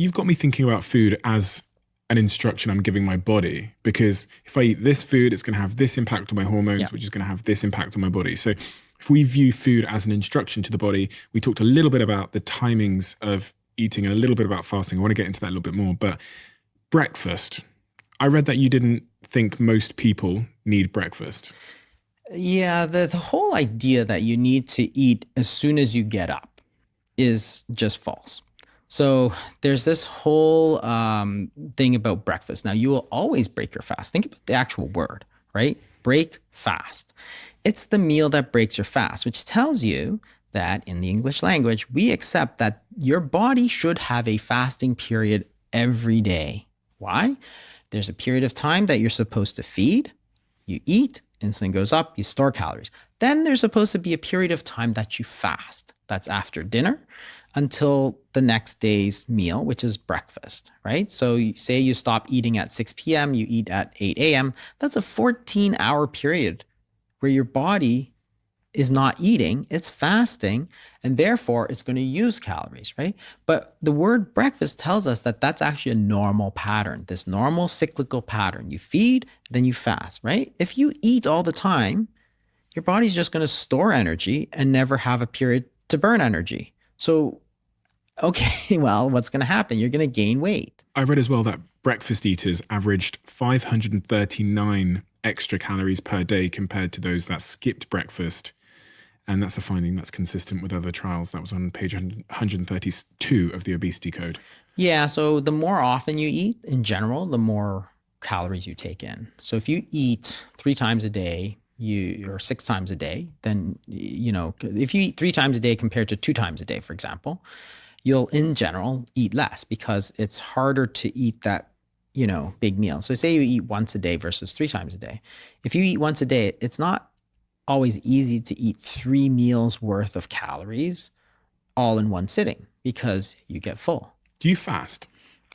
you've got me thinking about food as an instruction I'm giving my body, because if I eat this food, it's going to have this impact on my Yeah. hormones, which is going to have this impact on my body. So if we view food as an instruction to the body, we talked a little bit about the timings of eating and a little bit about fasting. I want to get into that a little bit more, but breakfast. I read that you didn't think most people need breakfast. Yeah, the whole idea that you need to eat as soon as you get up is just false. So there's this whole thing about breakfast. Now, you will always break your fast. Think about the actual word, right? Break fast. It's the meal that breaks your fast, which tells you that in the English language, we accept that your body should have a fasting period every day. Why? There's a period of time that you're supposed to feed, you eat, insulin goes up, you store calories. Then there's supposed to be a period of time that you fast. That's after dinner until the next day's meal, which is breakfast, right? So you say you stop eating at 6 p.m., you eat at 8 a.m. That's a 14-hour period where your body is not eating, it's fasting, and therefore it's going to use calories, right? But the word breakfast tells us that that's actually a normal pattern, this normal cyclical pattern. You feed, then you fast, right? If you eat all the time, your body's just going to store energy and never have a period to burn energy. So, okay, well, what's going to happen? You're going to gain weight. I read as well that breakfast eaters averaged 539 extra calories per day compared to those that skipped breakfast. And that's a finding that's consistent with other trials. That was on page 132 of the obesity code. Yeah, so the more often you eat in general, the more calories you take in. So if you eat 3 times a day, or 6 times a day, then, if you eat 3 times a day compared to 2 times a day, for example, you'll in general eat less because it's harder to eat that, big meal. So say you eat once a day versus 3 times a day. If you eat once a day, it's not always easy to eat 3 meals worth of calories all in one sitting because you get full. Do you fast?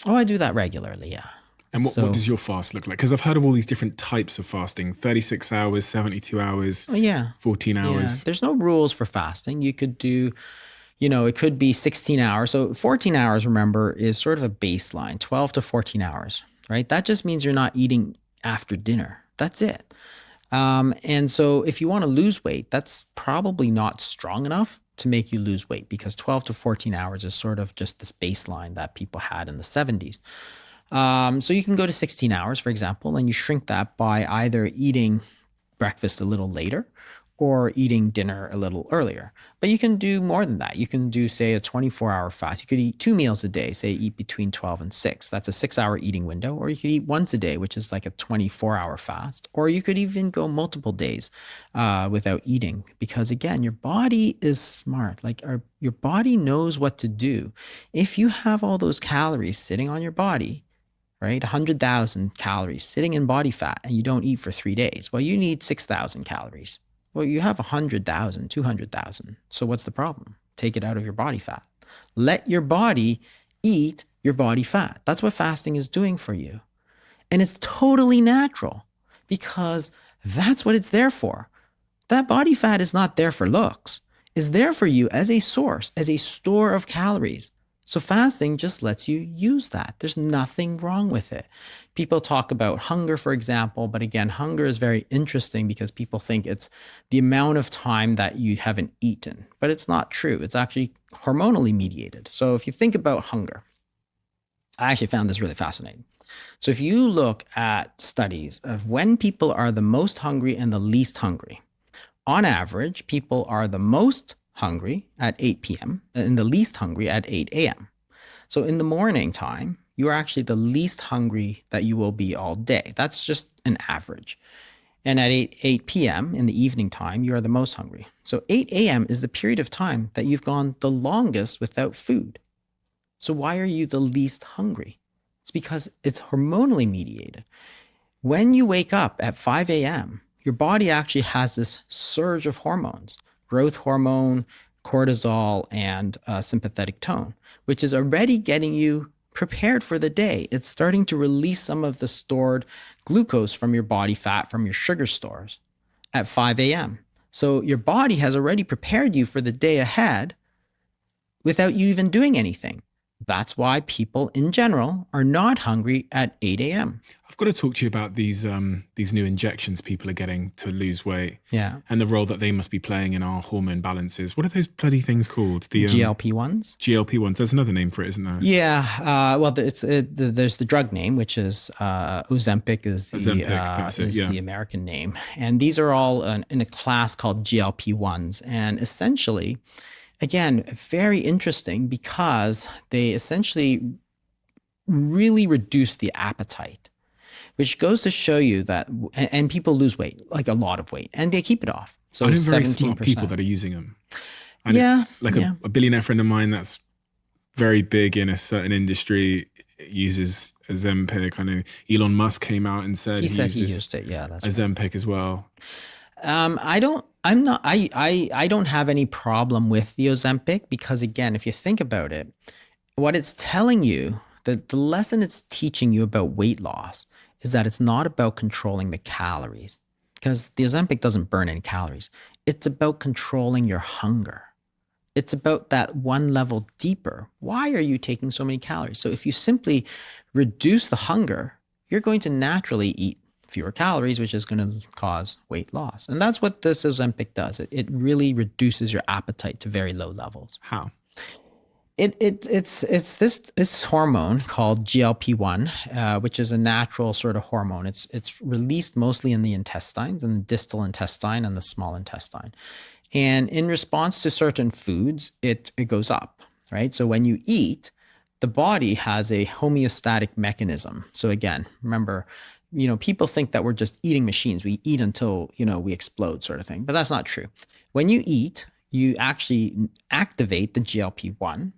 Oh, I do that regularly, yeah. And what does your fast look like? Because I've heard of all these different types of fasting, 36 hours, 72 hours, 14 hours. Yeah. There's no rules for fasting. You could do, it could be 16 hours. So 14 hours, remember, is sort of a baseline, 12 to 14 hours, right? That just means you're not eating after dinner. That's it. And so if you want to lose weight, that's probably not strong enough to make you lose weight because 12 to 14 hours is sort of just this baseline that people had in the 70s. So you can go to 16 hours, for example, and you shrink that by either eating breakfast a little later or eating dinner a little earlier. But you can do more than that. You can do, say, a 24-hour fast. You could eat 2 meals a day, say eat between 12 and 6. That's a 6-hour eating window. Or you could eat once a day, which is like a 24-hour fast. Or you could even go multiple days without eating. Because again, your body is smart. Your body knows what to do. If you have all those calories sitting on your body, right, 100,000 calories sitting in body fat, and you don't eat for 3 days, well, you need 6,000 calories. Well, you have 100,000, 200,000. So what's the problem? Take it out of your body fat. Let your body eat your body fat. That's what fasting is doing for you. And it's totally natural because that's what it's there for. That body fat is not there for looks. It's there for you as a source, as a store of calories. So fasting just lets you use that. There's nothing wrong with it. People talk about hunger, for example, but again, hunger is very interesting because people think it's the amount of time that you haven't eaten, but it's not true. It's actually hormonally mediated. So if you think about hunger, I actually found this really fascinating. So if you look at studies of when people are the most hungry and the least hungry, on average, people are the most hungry at 8 p.m. and the least hungry at 8 a.m. So in the morning time, you are actually the least hungry that you will be all day. That's just an average. And at 8 p.m. in the evening time, you are the most hungry. So 8 a.m. is the period of time that you've gone the longest without food. So why are you the least hungry? It's because it's hormonally mediated. When you wake up at 5 a.m., your body actually has this surge of hormones, growth hormone, cortisol, and sympathetic tone, which is already getting you prepared for the day. It's starting to release some of the stored glucose from your body fat, from your sugar stores at 5 a.m. So your body has already prepared you for the day ahead without you even doing anything. That's why people in general are not hungry at 8 a.m. I've got to talk to you about these new injections people are getting to lose weight Yeah. and the role that they must be playing in our hormone balances. What are those bloody things called? The GLP-1s. GLP-1s. There's another name for it, isn't there? Yeah. Well, there's the drug name, which is Ozempic is the American name. And these are all in a class called GLP-1s. And essentially, again, very interesting because they essentially really reduce the appetite, which goes to show you that, and people lose weight, like a lot of weight, and they keep it off. So I know very 17%. smart people that are using them. A billionaire friend of mine that's very big in a certain industry uses Ozempic. I know Elon Musk came out and said he used it. Yeah, that's Ozempic right. as well. I don't have any problem with the Ozempic because, again, if you think about it, what it's telling you, the lesson it's teaching you about weight loss is that it's not about controlling the calories, because the Ozempic doesn't burn any calories. It's about controlling your hunger. It's about that one level deeper. Why are you taking so many calories? So if you simply reduce the hunger, you're going to naturally eat fewer calories, which is going to cause weight loss. And that's what this Ozempic does. It really reduces your appetite to very low levels. How? It's this hormone called GLP-1, which is a natural sort of hormone. It's released mostly in the intestines, in the distal intestine and the small intestine. And in response to certain foods, it goes up, right? So when you eat, the body has a homeostatic mechanism. So again, remember, people think that we're just eating machines. We eat until, we explode, sort of thing. But that's not true. When you eat, you actually activate the GLP-1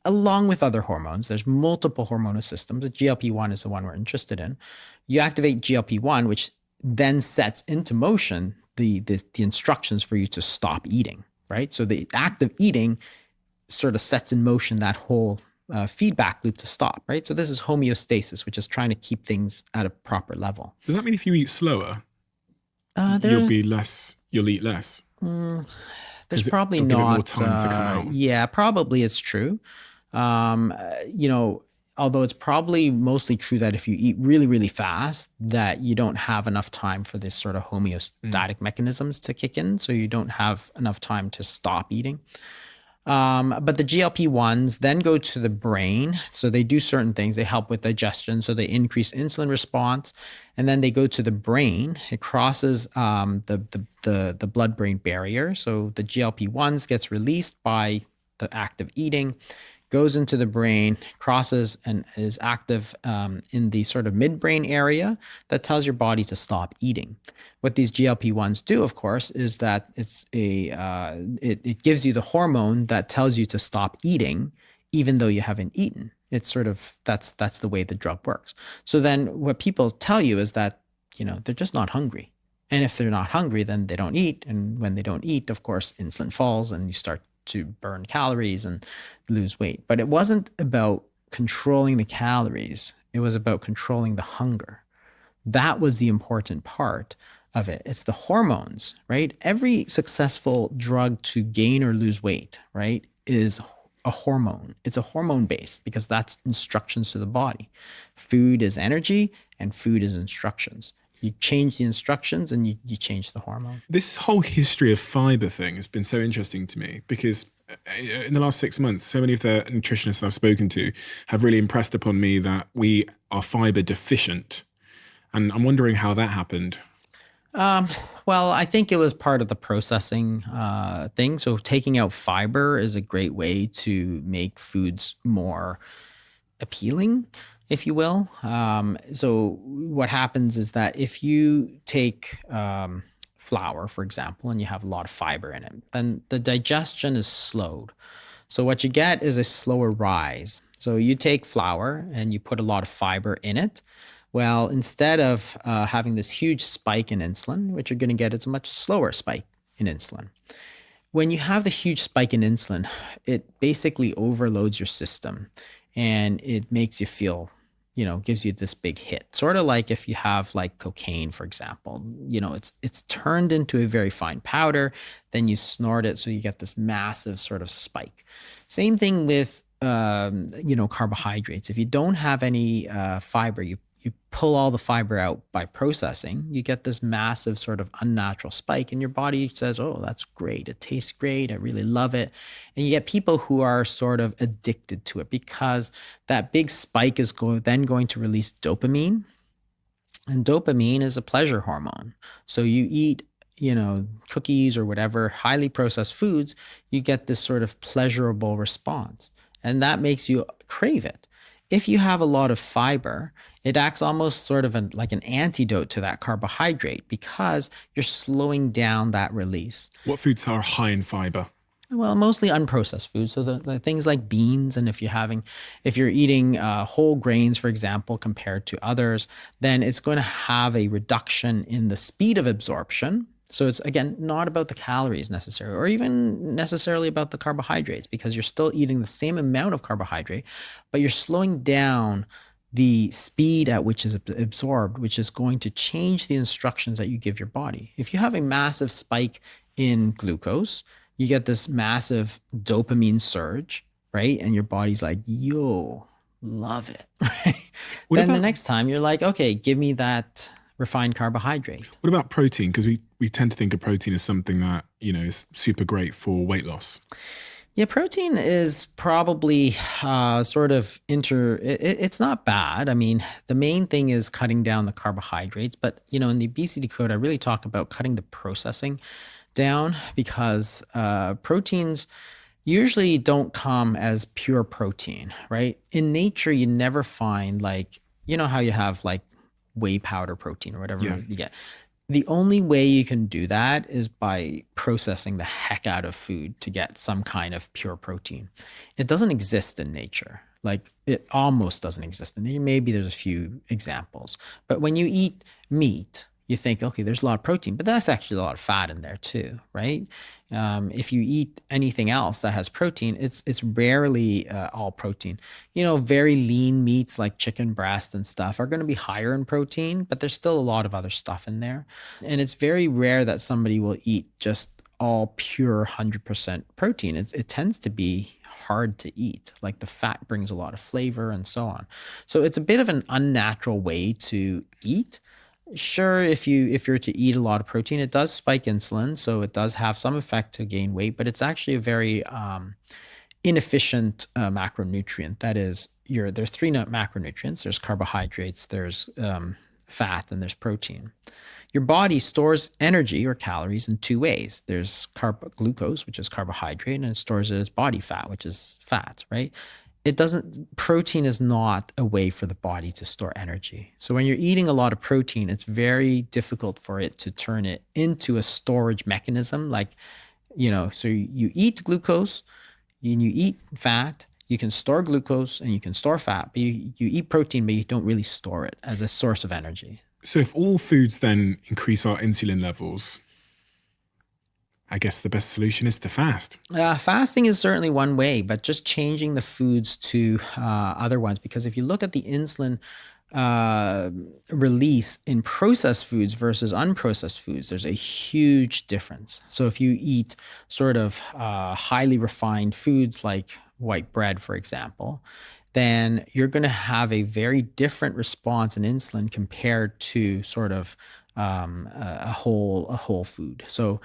along with other hormones. There's multiple hormonal systems. The GLP-1 is the one we're interested in. You activate GLP-1, which then sets into motion the instructions for you to stop eating, right? So the act of eating sort of sets in motion that whole feedback loop to stop, right? So this is homeostasis, which is trying to keep things at a proper level. Does that mean if you eat slower, you'll eat less? There's probably not more time to come out. Yeah, probably it's true. Although it's probably mostly true that if you eat really, really fast, that you don't have enough time for this sort of homeostatic mechanisms to kick in. So you don't have enough time to stop eating. But the GLP-1s then go to the brain. So they do certain things. They help with digestion. So they increase insulin response. And then they go to the brain. It crosses the blood-brain barrier. So the GLP-1s gets released by the act of eating, goes into the brain, crosses and is active in the sort of midbrain area that tells your body to stop eating. What these GLP-1s do, of course, is that it gives you the hormone that tells you to stop eating, even though you haven't eaten. It's sort of, that's the way the drug works. So then what people tell you is that, they're just not hungry. And if they're not hungry, then they don't eat. And when they don't eat, of course, insulin falls and you start to burn calories and lose weight. But it wasn't about controlling the calories. It was about controlling the hunger. That was the important part of it. It's the hormones, right? Every successful drug to gain or lose weight, right, is a hormone. It's a hormone base because that's instructions to the body. Food is energy and food is instructions. You change the instructions and you change the hormone. This whole history of fiber thing has been so interesting to me because in the last 6 months, so many of the nutritionists I've spoken to have really impressed upon me that we are fiber deficient. And I'm wondering how that happened. Well, I think it was part of the processing thing. So taking out fiber is a great way to make foods more appealing, if you will. So what happens is that if you take flour, for example, and you have a lot of fiber in it, then the digestion is slowed. So what you get is a slower rise. So you take flour and you put a lot of fiber in it. Well, instead of having this huge spike in insulin, what you're going to get is a much slower spike in insulin. When you have the huge spike in insulin, it basically overloads your system and it makes you feel, gives you this big hit. Sort of like if you have like cocaine, for example, it's turned into a very fine powder, then you snort it, so you get this massive sort of spike. Same thing with carbohydrates. If you don't have any fiber, you pull all the fiber out by processing, you get this massive sort of unnatural spike, and your body says, oh, that's great. It tastes great. I really love it. And you get people who are sort of addicted to it because that big spike is then going to release dopamine. And dopamine is a pleasure hormone. So you eat, cookies or whatever, highly processed foods, you get this sort of pleasurable response. And that makes you crave it. If you have a lot of fiber, it acts almost sort of like an antidote to that carbohydrate because you're slowing down that release. What foods are high in fiber? Well, mostly unprocessed foods. So the things like beans, and if you're eating whole grains, for example, compared to others, then it's going to have a reduction in the speed of absorption. So it's, again, not about the calories necessarily, or even necessarily about the carbohydrates, because you're still eating the same amount of carbohydrate, but you're slowing down the speed at which is absorbed, which is going to change the instructions that you give your body. If you have a massive spike in glucose, you get this massive dopamine surge, right? And your body's like, yo, love it. Right? Then the next time you're like, okay, give me that refined carbohydrate. What about protein? Because we tend to think of protein as something that, is super great for weight loss. Yeah, protein is probably it's not bad. I mean, the main thing is cutting down the carbohydrates. But, in the obesity code, I really talk about cutting the processing down because proteins usually don't come as pure protein, right? In nature, you never find how you have whey powder protein or whatever you get. The only way you can do that is by processing the heck out of food to get some kind of pure protein. It doesn't exist in nature. It almost doesn't exist in nature. Maybe there's a few examples. But when you eat meat, you think, okay, there's a lot of protein, but that's actually a lot of fat in there too, right? If you eat anything else that has protein, it's rarely all protein. Very lean meats like chicken breast and stuff are going to be higher in protein, but there's still a lot of other stuff in there. And it's very rare that somebody will eat just all pure 100% protein. It tends to be hard to eat. The fat brings a lot of flavor and so on. So it's a bit of an unnatural way to eat. Sure, if you're to eat a lot of protein, it does spike insulin, so it does have some effect to gain weight, but it's actually a very inefficient macronutrient. That is, there's three macronutrients. There's carbohydrates, there's fat, and there's protein. Your body stores energy or calories in two ways. There's glucose, which is carbohydrate, and it stores it as body fat, which is fat, right? Protein is not a way for the body to store energy. So when you're eating a lot of protein, it's very difficult for it to turn it into a storage mechanism. So you eat glucose and you eat fat, you can store glucose and you can store fat, but you eat protein, but you don't really store it as a source of energy. So if all foods then increase our insulin levels, I guess the best solution is to fast. Fasting is certainly one way, but just changing the foods to other ones. Because if you look at the insulin release in processed foods versus unprocessed foods, there's a huge difference. So if you eat sort of highly refined foods like white bread, for example, then you're going to have a very different response in insulin compared to sort of a whole food. So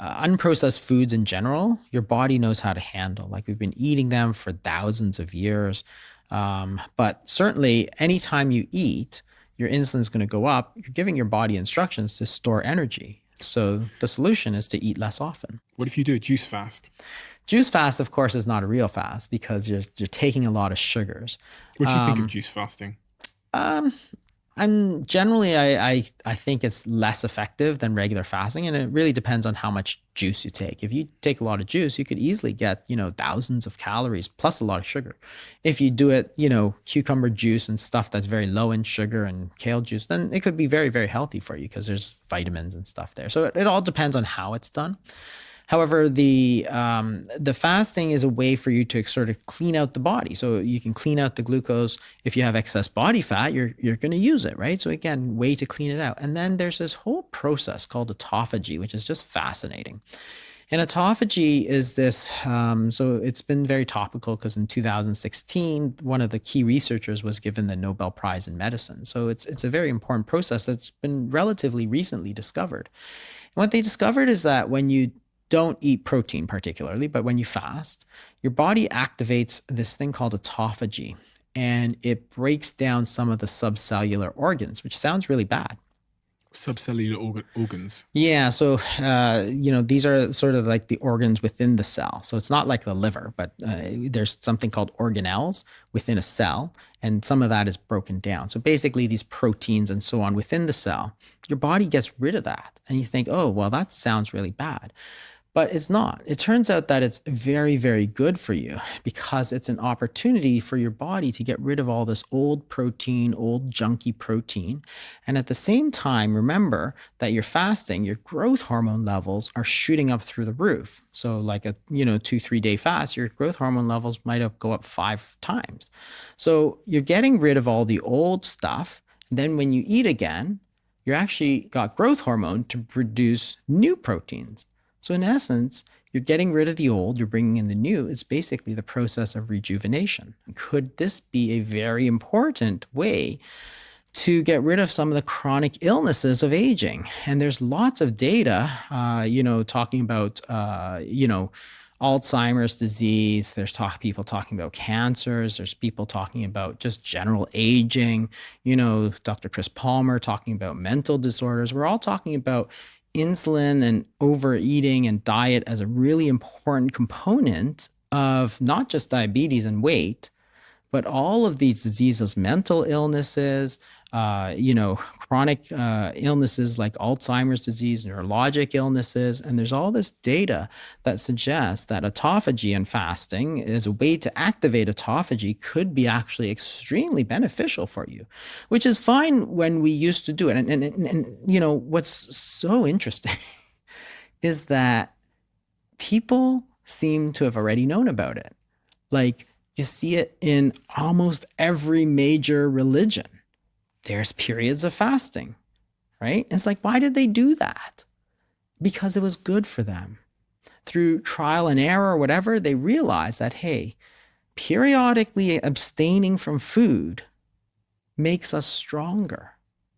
unprocessed foods in general, your body knows how to handle. We've been eating them for thousands of years. But certainly anytime you eat, your insulin is going to go up. You're giving your body instructions to store energy. So the solution is to eat less often. What if you do a juice fast? Juice fast, of course, is not a real fast because you're taking a lot of sugars. What do you think of juice fasting? I'm generally, I think it's less effective than regular fasting, and it really depends on how much juice you take. If you take a lot of juice, you could easily get, thousands of calories plus a lot of sugar. If you do it, cucumber juice and stuff that's very low in sugar and kale juice, then it could be very, very healthy for you because there's vitamins and stuff there. So it all depends on how it's done. However, the fasting is a way for you to sort of clean out the body. So you can clean out the glucose. If you have excess body fat, you're going to use it, right? So again, way to clean it out. And then there's this whole process called autophagy, which is just fascinating. And autophagy is this, so it's been very topical because in 2016, one of the key researchers was given the Nobel Prize in Medicine. So it's a very important process that's been relatively recently discovered. And what they discovered is that when you don't eat protein particularly, but when you fast, your body activates this thing called autophagy, and it breaks down some of the subcellular organs, which sounds really bad. Subcellular organs. Yeah, so these are sort of like the organs within the cell. So it's not like the liver, but there's something called organelles within a cell, and some of that is broken down. So basically, these proteins and so on within the cell, your body gets rid of that, and you think, oh, well, that sounds really bad. But it's not. It turns out that it's very, very good for you because it's an opportunity for your body to get rid of all this old protein, old junky protein. And at the same time, remember that you're fasting, your growth hormone levels are shooting up through the roof. So like a 2-3 day fast, your growth hormone levels might go up 5 times. So you're getting rid of all the old stuff. And then when you eat again, you actually got growth hormone to produce new proteins. So in essence, you're getting rid of the old, you're bringing in the new. It's basically the process of rejuvenation. Could this be a very important way to get rid of some of the chronic illnesses of aging? And there's lots of data, talking about, Alzheimer's disease. There's people talking about cancers. There's people talking about just general aging. Dr. Chris Palmer talking about mental disorders. We're all talking about insulin and overeating and diet as a really important component of not just diabetes and weight, but all of these diseases, mental illnesses, chronic illnesses like Alzheimer's disease, neurologic illnesses. And there's all this data that suggests that autophagy and fasting as a way to activate autophagy could be actually extremely beneficial for you, which is fine when we used to do it. And what's so interesting is that people seem to have already known about it. Like, you see it in almost every major religion. There's periods of fasting, right? And it's like, why did they do that? Because it was good for them. Through trial and error or whatever, they realized that, hey, periodically abstaining from food makes us stronger.